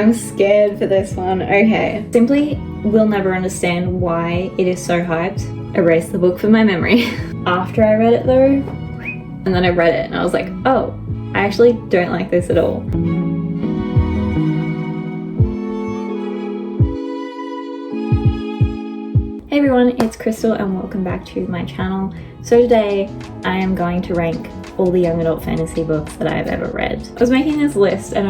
I'm scared for this one. Okay. Simply will never understand why it is so hyped. Erase the book from my memory. After I read it though, and then I read it and I was like, oh, I actually don't like this at all. Hey everyone, it's Crystal and welcome back to my channel. So today I am going to rank all the young adult fantasy books that I've ever read. I was making this list and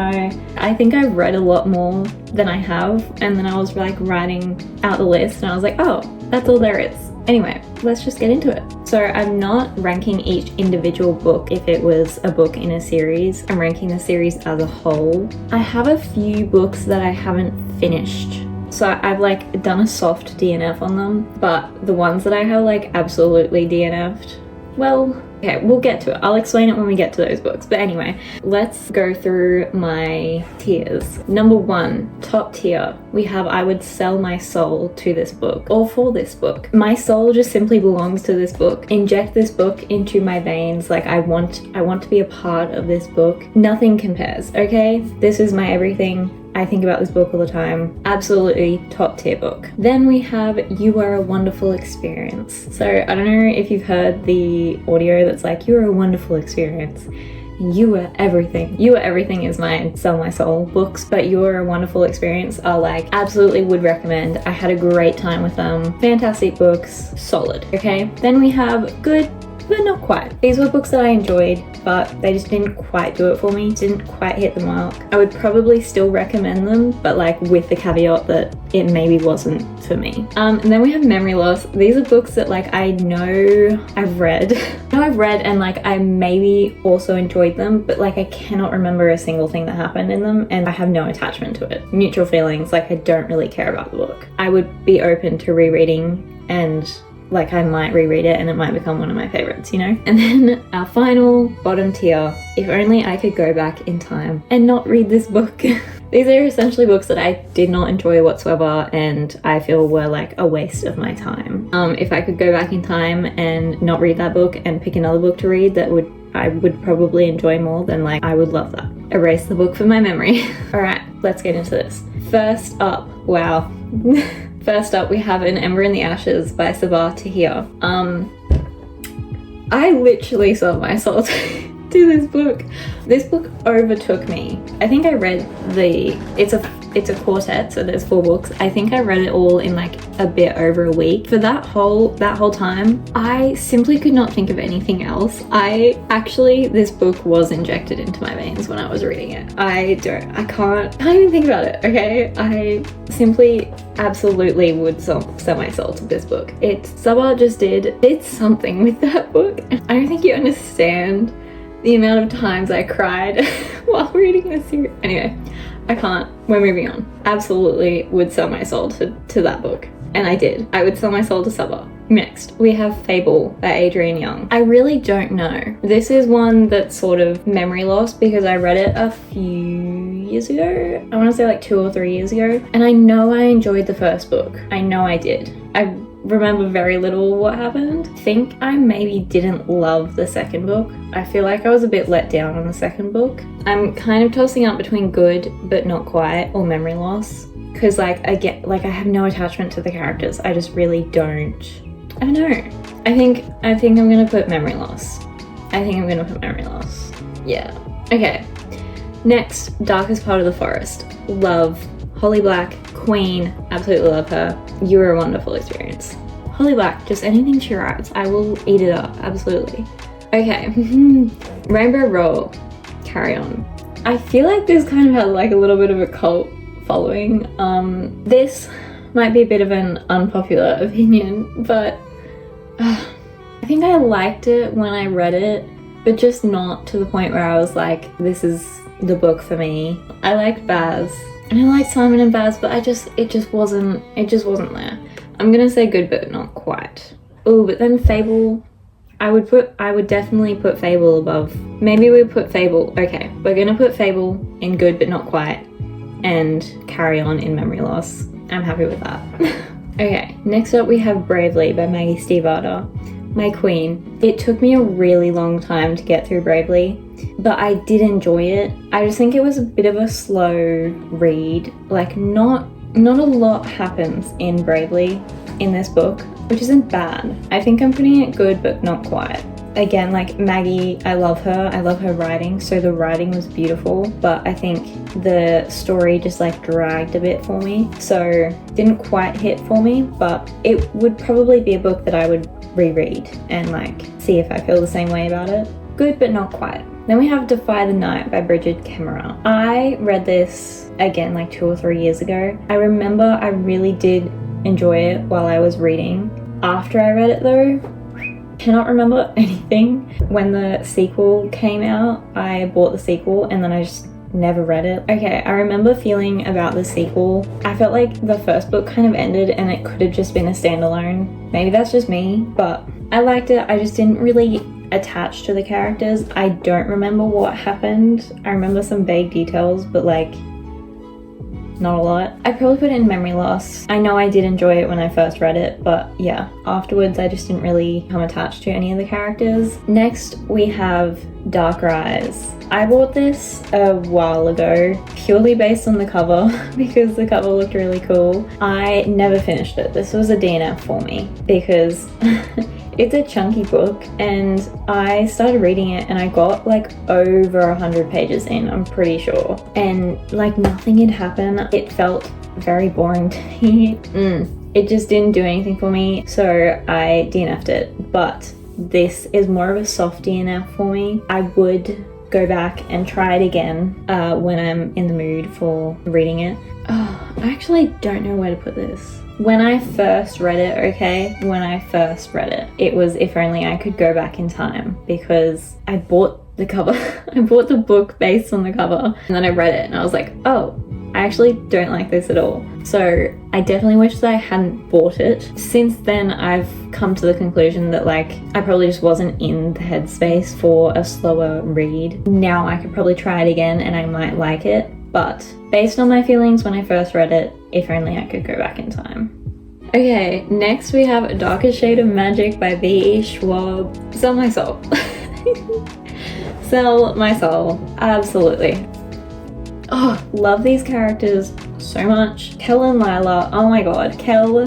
I think I've read a lot more than I have, and then I was like writing out the list and I was like, oh, that's all there is. Anyway, let's just get into it. So I'm not ranking each individual book if it was a book in a series. I'm ranking the series as a whole. I have a few books that I haven't finished. So I've like done a soft DNF on them, but the ones that I have like absolutely DNF'd, well, okay, we'll get to it. I'll explain it when we get to those books. But anyway, let's go through my tiers. Number 1, top tier, we have I would sell my soul to this book or for this book. My soul just simply belongs to this book. Inject this book into my veins. Like I want to be a part of this book. Nothing compares, okay? This is my everything. I think about this book all the time. Absolutely top tier book. Then we have You Are a Wonderful Experience. So I don't know if you've heard the audio that's like, you're a wonderful experience. You Are Everything. You Are Everything is my Sell My Soul books, but You Are a Wonderful Experience are like, absolutely would recommend. I had a great time with them. Fantastic books, solid, okay? Then we have Good, but Not Quite. These were books that I enjoyed, but they just didn't quite do it for me. Didn't quite hit the mark. I would probably still recommend them, but like with the caveat that it maybe wasn't for me. And then we have Memory Loss. These are books that like I know I've read. And like I maybe also enjoyed them, but like I cannot remember a single thing that happened in them and I have no attachment to it. Neutral feelings, like I don't really care about the book. I would be open to rereading and like I might reread it and it might become one of my favorites, you know? And then our final bottom tier, If Only I Could Go Back in Time and Not Read This Book. These are essentially books that I did not enjoy whatsoever and I feel were like a waste of my time. If I could go back in time and not read that book and pick another book to read that I would probably enjoy more, then like I would love that. Erase the book from my memory. All right, let's get into this. First up, wow. First up, we have An Ember in the Ashes by Sabaa Tahir. I literally sold my soul to this book. This book overtook me. I think I read it's a quartet, so there's 4 books. I think I read it all in like a bit over a week. For that whole time, I simply could not think of anything else. This book was injected into my veins when I was reading it. I can't even think about it, okay? I simply absolutely would sell my soul to this book. Sabaa just did something with that book. I don't think you understand the amount of times I cried while reading this series. Anyway, I can't. We're moving on. Absolutely would sell my soul to that book. And I did. I would sell my soul to Sabaa. Next, we have Fable by Adrienne Young. I really don't know. This is one that's sort of memory loss because I read it a few years ago. I want to say like 2 or 3 years ago. And I know I enjoyed the first book. I know I did. I remember very little what happened. I think I maybe didn't love the second book. I feel like I was a bit let down on the second book. I'm kind of tossing up between Good but Not Quite or Memory Loss because like I have no attachment to the characters. I just really don't. I don't know. I think I'm gonna put Memory Loss. Yeah. Okay. Next, Darkest Part of the Forest. Love. Holly Black, queen, absolutely love her. You Are a Wonderful Experience. Holly Black, just anything she writes, I will eat it up, absolutely. Okay, Rainbow Roll, Carry On. I feel like this kind of had like a little bit of a cult following. This might be a bit of an unpopular opinion, but I think I liked it when I read it, but just not to the point where I was like, this is the book for me. I liked Baz. And I like Simon and Baz, but it just wasn't there. I'm gonna say Good but Not Quite. Oh, but then Fable, I would definitely put Fable above. Maybe we put Fable. Okay, we're gonna put Fable in Good but Not Quite and Carry On in Memory Loss. I'm happy with that. Okay, next up we have Bravely by Maggie Stiefvater. My queen. It took me a really long time to get through Bravely, but I did enjoy it. I just think it was a bit of a slow read. Like not a lot happens in Bravely in this book, which isn't bad. I think I'm putting it good, but not quite. Again, like Maggie, I love her writing, so the writing was beautiful, but I think the story just like dragged a bit for me, so didn't quite hit for me, but it would probably be a book that I would reread and like see if I feel the same way about it. Good, but not quite. Then we have Defy the Night by Bridget Kemmerer. I read this again like 2 or 3 years ago. I remember I really did enjoy it while I was reading. After I read it though, cannot remember anything. When the sequel came out, I bought the sequel and then I just never read it. Okay, I remember feeling about the sequel, I felt like the first book kind of ended and it could have just been a standalone. Maybe that's just me, but I liked it. I just didn't really attach to the characters. I don't remember what happened. I remember some vague details, but like not a lot. I probably put it in memory loss. I know I did enjoy it when I first read it, but yeah, afterwards I just didn't really become attached to any of the characters. Next we have Darker Eyes. I bought this a while ago purely based on the cover because the cover looked really cool. I never finished it. This was a DNF for me because it's a chunky book and I started reading it and I got like over 100 pages in, I'm pretty sure. And like nothing had happened. It felt very boring to me. It just didn't do anything for me. So I DNF'd it. But this is more of a soft DNF for me. I would go back and try it again when I'm in the mood for reading it. Oh, I actually don't know where to put this. When I first read it, it was If Only I Could Go Back in Time, because I bought the cover. I bought the book based on the cover and then I read it and I was like, oh, I actually don't like this at all. So I definitely wish that I hadn't bought it. Since then, I've come to the conclusion that like I probably just wasn't in the headspace for a slower read. Now I could probably try it again and I might like it. But based on my feelings when I first read it, If Only I Could Go Back in Time. Okay, next we have A Darker Shade of Magic by V.E. Schwab. Sell my soul. Sell my soul. Absolutely. Oh, love these characters so much. Kel and Lila. Oh my god. Kel.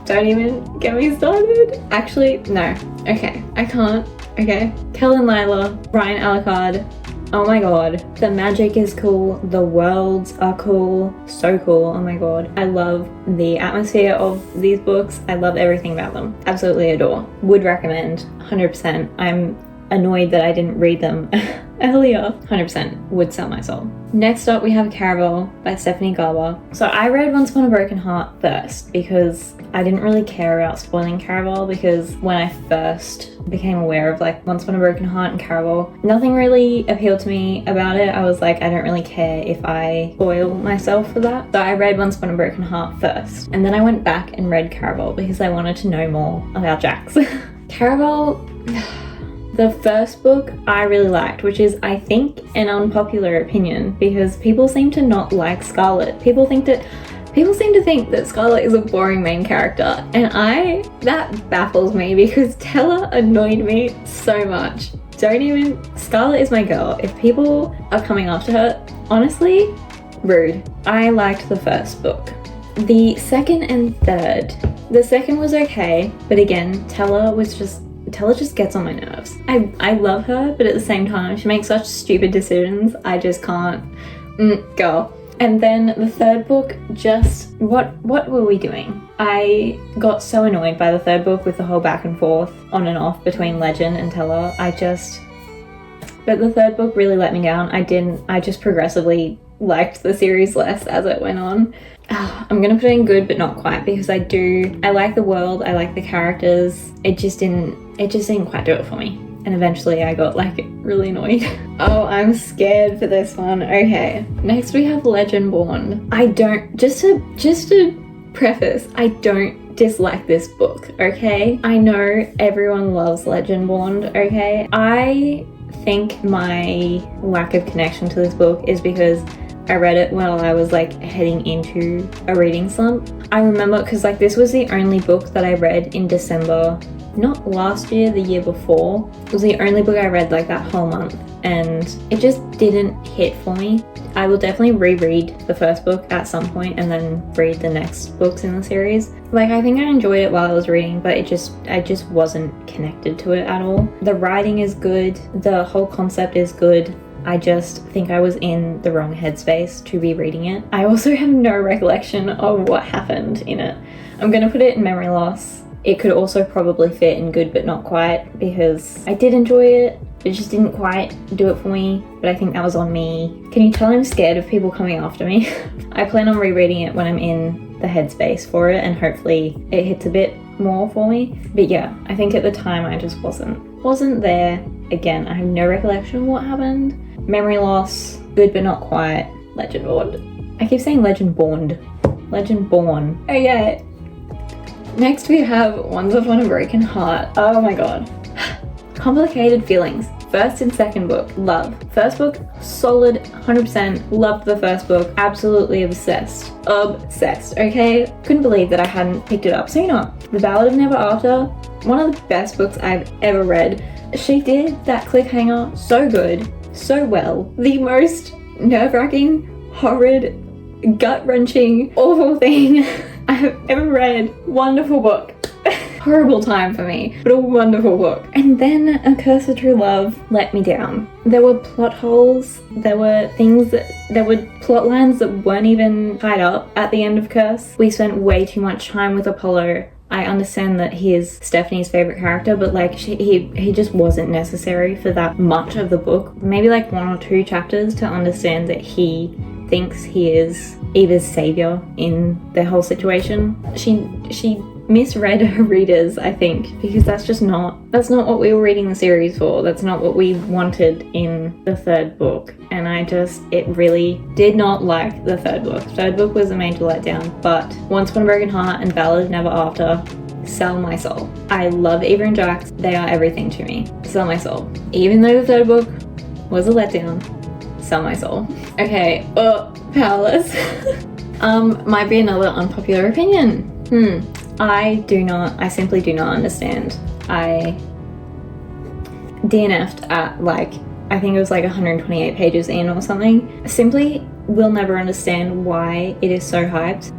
Don't even get me started. Actually, no. Okay, I can't. Okay. Kel and Lila. Ryan Alucard. Oh my god, the magic is cool, the worlds are cool, so cool, oh my god. I love the atmosphere of these books, I love everything about them. Absolutely adore. Would recommend, 100%. I'm annoyed that I didn't read them earlier. 100% would sell my soul. Next up we have Caraval by Stephanie Garber. So I read Once Upon a Broken Heart first because I didn't really care about spoiling Caraval, because when I first became aware of like Once Upon a Broken Heart and Caraval, nothing really appealed to me about it. I was like, I don't really care if I spoil myself for that. So I read Once Upon a Broken Heart first, and then I went back and read Caraval because I wanted to know more about Jax. Caraval, the first book I really liked, which is I think an unpopular opinion because people seem to not like Scarlet. People seem to think that Scarlet is a boring main character, and that baffles me because Tella annoyed me so much. Scarlet is my girl. If people are coming after her, honestly, rude. I liked the first book. The second and third. The second was okay, but again, Tella just gets on my nerves. I love her, but at the same time, she makes such stupid decisions. I just can't. Girl. And then the third book, just what were we doing? I got so annoyed by the third book with the whole back and forth on and off between Legend and Tella. But the third book really let me down. I just progressively liked the series less as it went on. I'm gonna put in good but not quite because I like the world, I like the characters. It just didn't quite do it for me. And eventually I got like really annoyed. Oh, I'm scared for this one. Okay, next we have Legendborn. Just to preface, I don't dislike this book, okay? I know everyone loves Legendborn, okay? I think my lack of connection to this book is because I read it while I was like heading into a reading slump. I remember because like this was the only book that I read in December not last year, the year before. It was the only book I read like that whole month, and it just didn't hit for me. I will definitely reread the first book at some point and then read the next books in the series. Like, I think I enjoyed it while I was reading, but I just wasn't connected to it at all. The writing is good, the whole concept is good. I just think I was in the wrong headspace to be reading it. I also have no recollection of what happened in it. I'm gonna put it in memory loss. It could also probably fit in good but not quite, because I did enjoy it. It just didn't quite do it for me, but I think that was on me. Can you tell I'm scared of people coming after me? I plan on rereading it when I'm in the headspace for it, and hopefully it hits a bit more for me. But yeah, I think at the time I just wasn't there. Again, I have no recollection of what happened. Memory loss, good but not quite, legendborn. I keep saying legendborn. Legendborn. Okay. Next we have Once Upon a Broken Heart. Oh my god. Complicated feelings. First and second book, love. First book, solid, 100%. Loved the first book. Absolutely obsessed. Obsessed, okay? Couldn't believe that I hadn't picked it up. So you know what? The Ballad of Never After, one of the best books I've ever read. She did that cliffhanger so good, so well. The most nerve-wracking, horrid, gut-wrenching, awful thing I have ever read. Wonderful book. Horrible time for me, but a wonderful book. And then A Curse of True Love let me down. There were plot holes, there were plot lines that weren't even tied up at the end of Curse. We spent way too much time with Apollo. I understand that he is Stephanie's favorite character, but like he just wasn't necessary for that much of the book. Maybe like 1 or 2 chapters to understand that he thinks he is Eva's savior in the whole situation. She misread her readers, I think, because that's not what we were reading the series for. That's not what we wanted in the third book, and it really did not like the third book. Third book was a major letdown, but Once Upon a Broken Heart and Ballad of Never After sell my soul. I love Eva and Jax. They are everything to me. Sell my soul. Even though the third book was a letdown, sell my soul. Okay, powerless. Might be another unpopular opinion. I simply do not understand. I DNF'd at like, I think it was like 128 pages in or something. Simply will never understand why it is so hyped.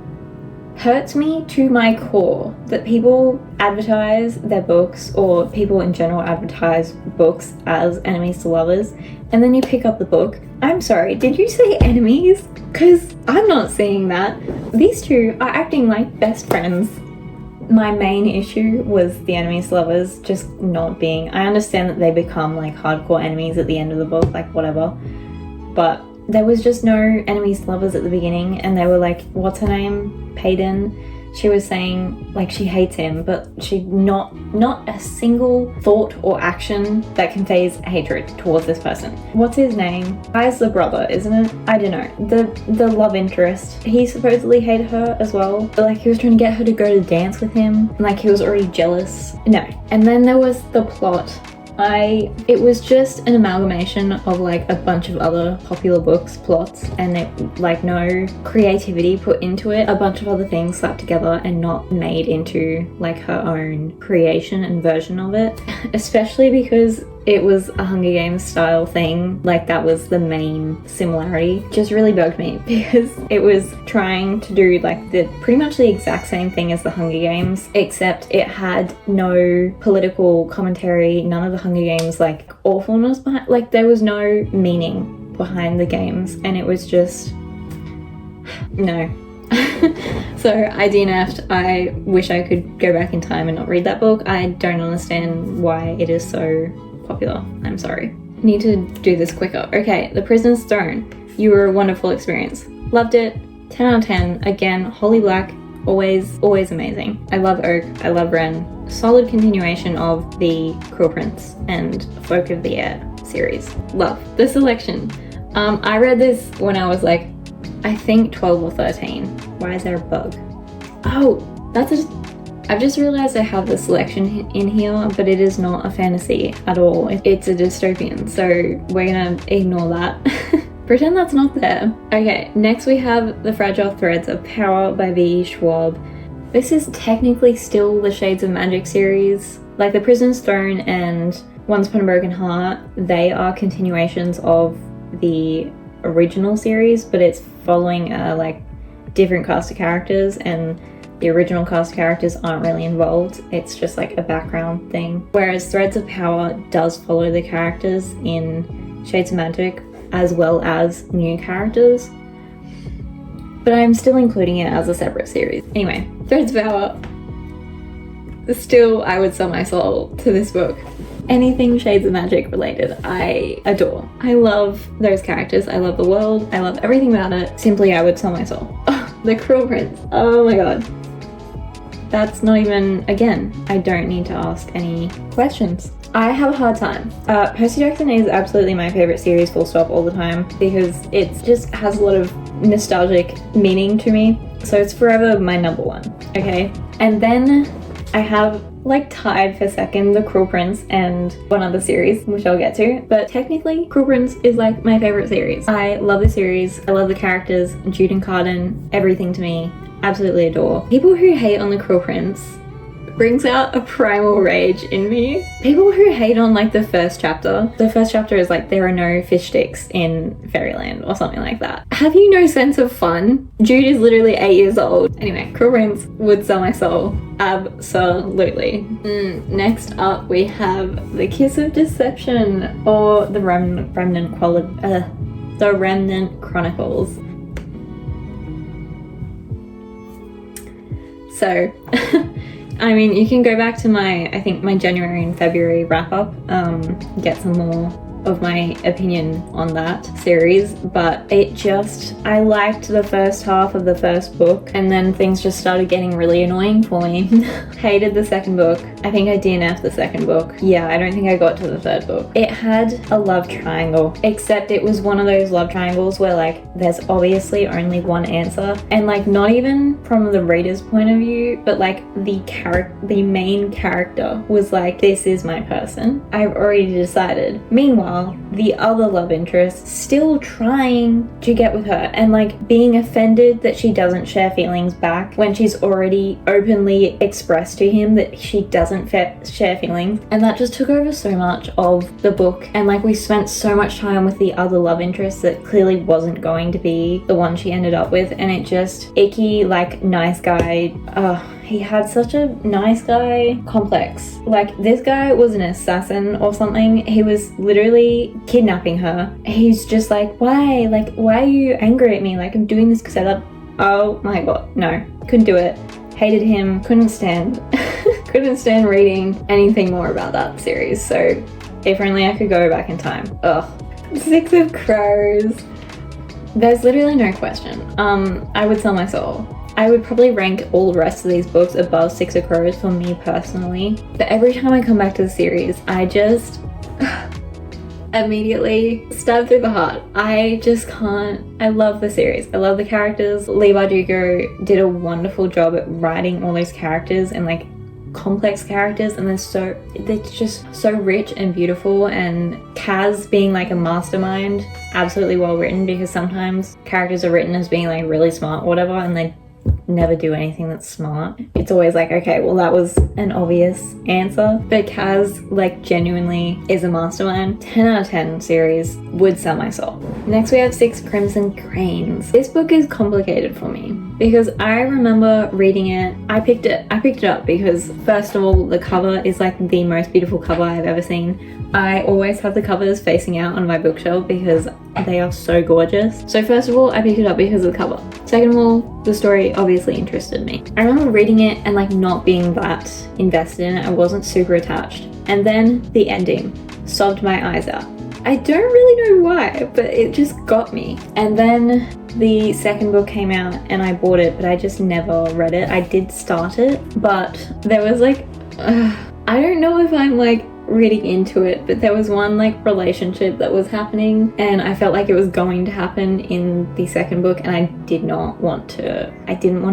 Hurts me to my core that people advertise their books, or people in general advertise books as enemies to lovers, and then you pick up the book. I'm sorry, did you say enemies? Because I'm not seeing that. These two are acting like best friends. My main issue was the enemies to lovers just not being... I understand that they become like hardcore enemies at the end of the book, like whatever, but there was just no enemies to lovers at the beginning, and they were like, what's her name? Payton. She was saying like she hates him, but she not a single thought or action that conveys hatred towards this person. What's his name? Guy's the brother, isn't it? I don't know. The love interest. He supposedly hated her as well, but like he was trying to get her to go to dance with him, and like he was already jealous. No. And then there was the plot. It was just an amalgamation of like a bunch of other popular books plots, and it like no creativity put into it, a bunch of other things slapped together and not made into like her own creation and version of it. Especially because it was a Hunger Games style thing, like that was the main similarity. Just really bugged me because it was trying to do like pretty much the exact same thing as the Hunger Games, except it had no political commentary, none of the Hunger Games like awfulness behind, like there was no meaning behind the games, and it was just no. So I DNF'd. I wish I could go back in time and not read that book. I don't understand why it is so popular. I'm sorry. Need to do this quicker. Okay, The Prisoner's Throne. You were a wonderful experience. Loved it. 10 out of 10. Again, Holly Black, always amazing. I love Oak. I love Ren. Solid continuation of the Cruel Prince and Folk of the Air series. Love. The selection. I read this when I was like, I think 12 or 13. Why is there a bug? Oh, I've just realized I have the selection in here, but it is not a fantasy at all. It's a dystopian, so we're gonna ignore that. Pretend that's not there. Okay, next we have The Fragile Threads of Power by V. Schwab. This is technically still the Shades of Magic series. Like The Prison's Throne and Once Upon a Broken Heart, they are continuations of the original series, but it's following a like different cast of characters, and the original cast of characters aren't really involved. It's just like a background thing. Whereas Threads of Power does follow the characters in Shades of Magic as well as new characters. But I'm still including it as a separate series. Anyway, Threads of Power. Still, I would sell my soul to this book. Anything Shades of Magic related, I adore. I love those characters. I love the world. I love everything about it. Simply, I would sell my soul. Oh, the Cruel Prince. Oh my god. That's not even, again, I don't need to ask any questions. I have a hard time. Percy Jackson is absolutely my favorite series, full stop, all the time, because it just has a lot of nostalgic meaning to me. So it's forever my number one, okay? And then I have like tied for second The Cruel Prince and one other series, which I'll get to. But technically, Cruel Prince is like my favorite series. I love the series. I love the characters, Jude and Cardan, everything to me. Absolutely adore. People who hate on The Cruel Prince brings out a primal rage in me. People who hate on like the first chapter is like there are no fish sticks in Fairyland or something like that. Have you no sense of fun? Jude is literally 8 years old. Anyway, Cruel Prince would sell my soul. Absolutely. Next up we have The Kiss of Deception, or the Remnant Chronicles. So, I mean, you can go back to I think my January and February wrap up, get some more of my opinion on that series, but I liked the first half of the first book, and then things just started getting really annoying for me. Hated the second book. I think I DNF'd the second book. Yeah, I don't think I got to the third book. It had a love triangle, except it was one of those love triangles where like there's obviously only one answer, and like not even from the reader's point of view, but like the main character was like, this is my person. I've already decided. Meanwhile, the other love interest still trying to get with her and like being offended that she doesn't share feelings back when she's already openly expressed to him that she doesn't share feelings. And that just took over so much of the book, and like we spent so much time with the other love interest that clearly wasn't going to be the one she ended up with, and it just icky like nice guy. He had such a nice guy complex. Like, this guy was an assassin or something. He was literally kidnapping her. He's just like, why? Like, why are you angry at me? Like, I'm doing this setup. Oh my god, no. Couldn't do it. Hated him. Couldn't stand reading anything more about that series. So, if only I could go back in time. Ugh. 6 of Crows. There's literally no question. I would sell my soul. I would probably rank all the rest of these books above 6 of Crows for me personally. But every time I come back to the series, I just immediately stab through the heart. I just can't. I love the series. I love the characters. Leigh Bardugo did a wonderful job at writing all those characters and like complex characters, and they're just so rich and beautiful, and Kaz being like a mastermind, absolutely well written, because sometimes characters are written as being like really smart or whatever, and they never do anything that's smart. It's always like, okay, well that was an obvious answer, but Kaz like genuinely is a mastermind. 10 out of 10 series, would sell my soul. Next we have 6 Crimson Cranes. This book is complicated for me because I remember reading it. I picked it up because first of all, the cover is like the most beautiful cover I've ever seen. I always have the covers facing out on my bookshelf because they are so gorgeous. So first of all, I picked it up because of the cover. Second of all, the story obviously interested me. I remember reading it and like not being that invested in it. I wasn't super attached. And then the ending sobbed my eyes out. I don't really know why, but it just got me. And then the second book came out and I bought it, but I just never read it. I did start it, but there was like, I don't know if I'm like reading into it, but there was one like relationship that was happening and I felt like it was going to happen in the second book, and I didn't want to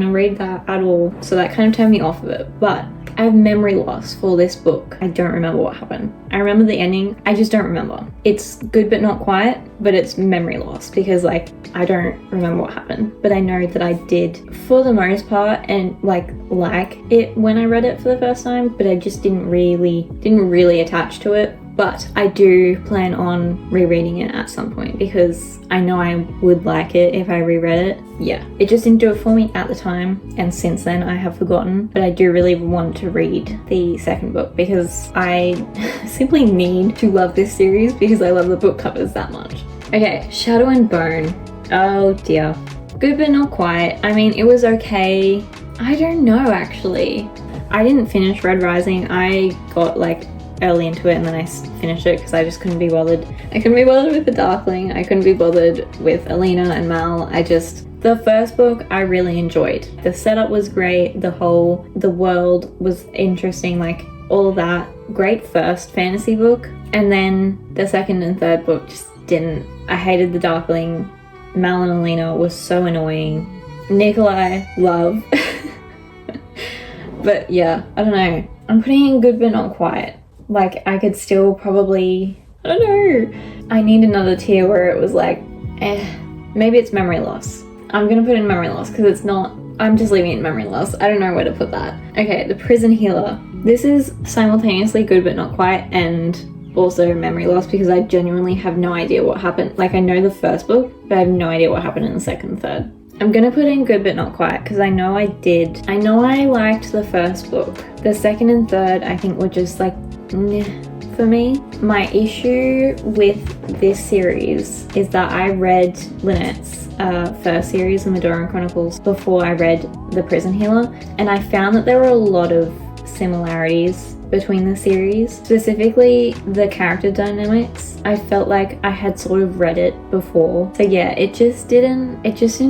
read that at all, so that kind of turned me off of it. But I have memory loss for this book. I don't remember what happened. I remember the ending. I just don't remember. It's good but not quiet, but it's memory loss because like I don't remember what happened. But I know that I did for the most part and like it when I read it for the first time, but I just didn't really attach to it. But I do plan on rereading it at some point because I know I would like it if I reread it. Yeah, it just didn't do it for me at the time, and since then I have forgotten. But I do really want to read the second book because I simply need to love this series because I love the book covers that much. Okay, Shadow and Bone. Oh dear. Good but not quite. I mean, it was okay. I don't know actually. I didn't finish Red Rising. I got like early into it and then I finished it because I just couldn't be bothered. I couldn't be bothered with the Darkling. I couldn't be bothered with Alina and Mal. The first book I really enjoyed. The setup was great. The world was interesting, like all that. Great first fantasy book. And then the second and third book just didn't. I hated the Darkling. Mal and Alina was so annoying. Nikolai, love. But yeah, I don't know. I'm putting in good but not quiet. Like I could still probably, I don't know. I need another tier where it was like, maybe it's memory loss. I'm gonna put in memory loss because it's not, I'm just leaving it in memory loss. I don't know where to put that. Okay, The Prison Healer. This is simultaneously good but not quiet and also memory loss because I genuinely have no idea what happened. Like I know the first book, but I have no idea what happened in the second and third. I'm gonna put in good but not quiet because I know I did. I know I liked the first book. The second and third I think were just like, for me. My issue with this series is that I read Lynette's first series, The Madoran Chronicles, before I read The Prison Healer, and I found that there were a lot of similarities between the series, specifically the character dynamics. I felt like I had sort of read it before, so yeah, it just didn't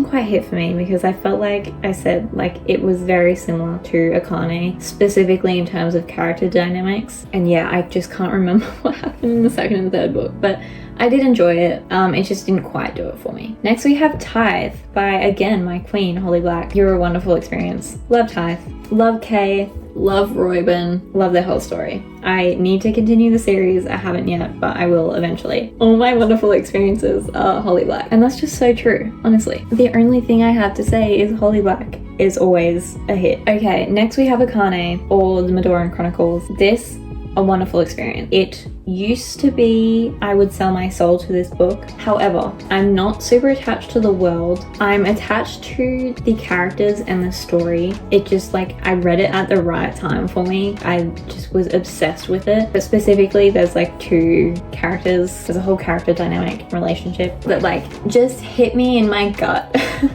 quite hit for me because I felt like I said like it was very similar to Akane, specifically in terms of character dynamics. And yeah, I just can't remember what happened in the second and third book, but I did enjoy it. It just didn't quite do it for me. Next we have Tithe by, again, my queen, Holly Black. You're a wonderful experience. Love Tithe. Love Kay. Love Reuben. Love their whole story. I need to continue the series. I haven't yet, but I will eventually. All my wonderful experiences are Holly Black. And that's just so true, honestly. The only thing I have to say is Holly Black is always a hit. Okay, next we have Akane, or The Madoran Chronicles. This, a wonderful experience. It used to be I would sell my soul to this book. However, I'm not super attached to the world. I'm attached to the characters and the story. It just like, I read it at the right time for me. I just was obsessed with it. But specifically, there's like two characters. There's a whole character dynamic relationship that like just hit me in my gut.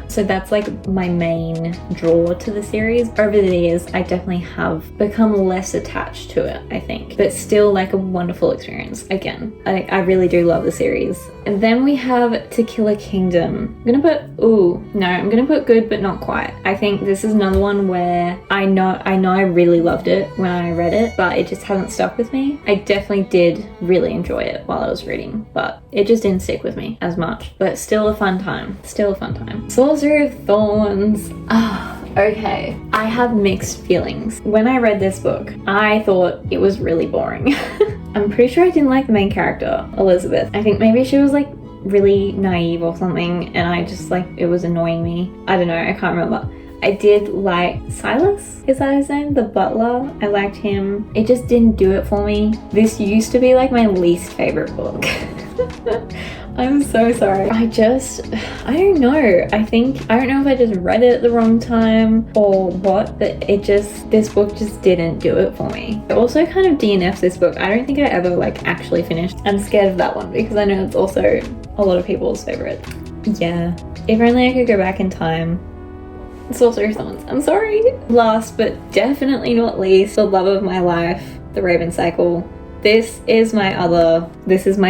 So that's like my main draw to the series. Over the years, I definitely have become less attached to it, I think. But still like a wonderful experience. Again, I really do love the series. And then we have To Kill a Kingdom. I'm gonna put good but not quite. I think this is another one where I know I really loved it when I read it, but it just hasn't stuck with me. I definitely did really enjoy it while I was reading, but it just didn't stick with me as much. But still a fun time. Sorcery of Thorns. Okay, I have mixed feelings. When I read this book, I thought it was really boring. I'm pretty sure I didn't like the main character, Elizabeth. I think maybe she was like really naive or something, and I just like, it was annoying me. I don't know, I can't remember. I did like Silas, is that his name? The butler. I liked him. It just didn't do it for me. This used to be like my least favorite book. I'm so sorry. I don't know. I don't know if I just read it at the wrong time or what, but this book just didn't do it for me. I also kind of DNF'd this book. I don't think I ever like actually finished. I'm scared of that one because I know it's also a lot of people's favorite. Yeah, if only I could go back in time. Sorcery of Thorns. I'm sorry. Last but definitely not least, the love of my life, The Raven Cycle. This is my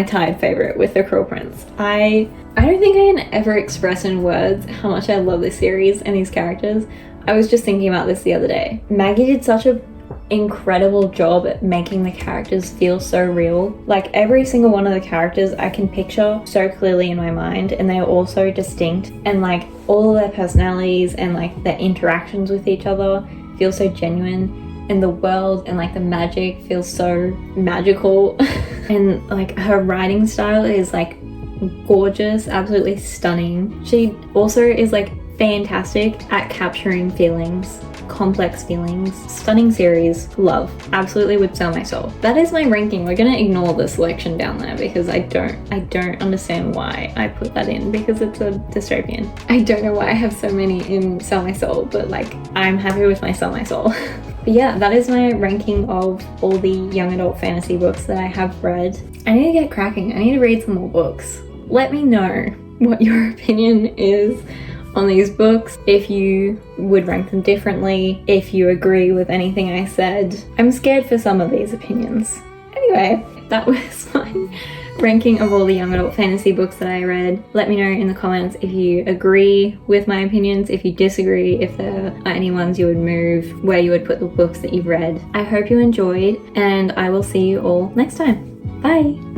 Tide favorite with The Cruel Prince. I don't think I can ever express in words how much I love this series and these characters. I was just thinking about this the other day. Maggie did such an incredible job at making the characters feel so real. Like every single one of the characters I can picture so clearly in my mind, and they are all so distinct, and like all of their personalities and like their interactions with each other feel so genuine. and the world and like the magic feels so magical. And like her writing style is like gorgeous, absolutely stunning. She also is like fantastic at capturing feelings, complex feelings. Stunning series, love, absolutely would sell my soul. That is my ranking. We're gonna ignore the selection down there because I don't understand why I put that in, because it's a dystopian. I don't know why I have so many in sell my soul, but like I'm happy with my sell my soul. But yeah, that is my ranking of all the young adult fantasy books that I have read. I need to get cracking. I need to read some more books. Let me know what your opinion is on these books, if you would rank them differently, if you agree with anything I said. I'm scared for some of these opinions. Anyway, that was my ranking of all the young adult fantasy books that I read. Let me know in the comments if you agree with my opinions, if you disagree, if there are any ones you would move, where you would put the books that you've read. I hope you enjoyed, and I will see you all next time. Bye!